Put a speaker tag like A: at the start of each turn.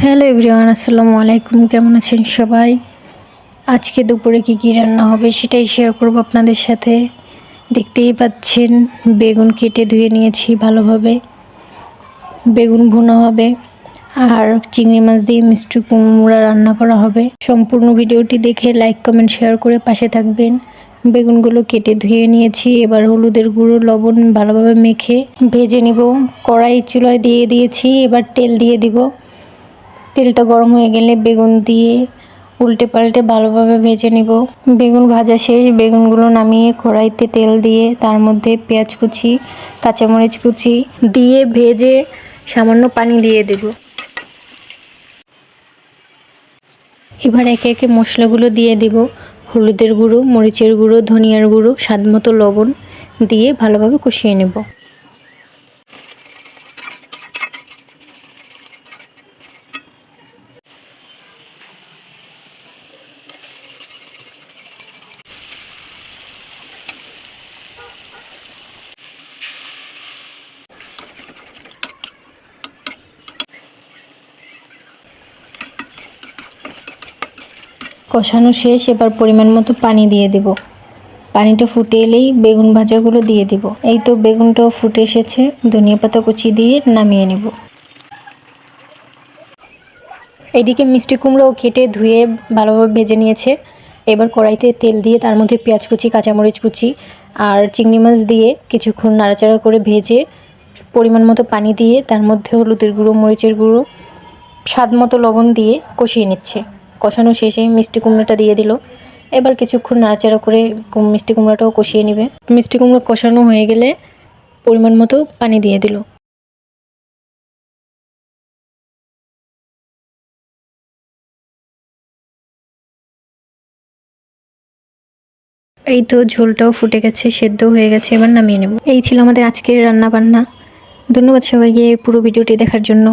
A: Hello everyone, আসসালামু আলাইকুম। কেমন আছেন সবাই? আজকে দুপুরে কি রান্না হবে সেটাই শেয়ার করব আপনাদের সাথে। দেখতেই পাচ্ছেন বেগুন কেটে ধুয়ে নিয়েছি ভালোভাবে। বেগুন ভুনা হবে আর চিংড়ি মাছ দিয়ে মিষ্টি কুমড়া রান্না করা হবে। সম্পূর্ণ ভিডিওটি দেখে লাইক কমেন্ট শেয়ার করে পাশে থাকবেন। বেগুনগুলো কেটে ধুয়ে নিয়েছি। এবার হলুদের গুঁড়ো লবণ ভালোভাবে মেখে ভেজে নিব। কড়াই চুলায় দিয়ে দিয়েছি, এবার তেল দিয়ে দিব। তেলটা গরম হয়ে গেলে বেগুন দিয়ে উল্টে পাল্টে ভালোভাবে ভেজে নিব। বেগুন ভাজা শেষ, বেগুনগুলো নামিয়ে কড়াইতে তেল দিয়ে তার মধ্যে পেঁয়াজ কুচি, কাঁচামরিচ কুচি দিয়ে ভেজে সামান্য পানি দিয়ে দেব। এবার একে একে মশলাগুলো দিয়ে দেব। হলুদের গুঁড়ো, মরিচের গুঁড়ো, ধনিয়ার গুঁড়ো, স্বাদমতো লবণ দিয়ে ভালোভাবে কষিয়ে নেব। কষানো শেষ, এবার পরিমাণ মতো পানি দিয়ে দেব। পানিটা ফুটে এলেই বেগুন ভাজাগুলো দিয়ে দিব। এই তো বেগুনটাও ফুটে এসেছে, ধনিয়া পাতা কুচি দিয়ে নামিয়ে নেব। এদিকে মিষ্টি কুমড়োও কেটে ধুয়ে ভালোভাবে ভেজে নিয়েছে। এবার কড়াইতে তেল দিয়ে তার মধ্যে পেঁয়াজ কুচি, কাঁচামরিচ কুচি আর চিংড়ি মাছ দিয়ে কিছুক্ষণ নাড়াচাড়া করে ভেজে পরিমাণ মতো পানি দিয়ে তার মধ্যে হলুদের গুঁড়ো, মরিচের গুঁড়ো, স্বাদ মতো লবণ দিয়ে কষিয়ে নিচ্ছে। কষানো শেষে মিষ্টি কুমড়োটা দিয়ে দিল। এবার কিছুক্ষণ নাড়াচাড়া করে মিষ্টি কুমড়োটাও কষিয়ে নেবে। মিষ্টি কুমড়ো কষানো হয়ে গেলে পরিমাণ মতো পানি দিয়ে দিল। এই তো ঝোলটাও ফুটে গেছে, সেদ্ধ হয়ে গেছে, এবার নামিয়ে নেব। এই ছিল আমাদের আজকের রান্না বান্না। ধন্যবাদ সবাইকে পুরো ভিডিওটি দেখার জন্য।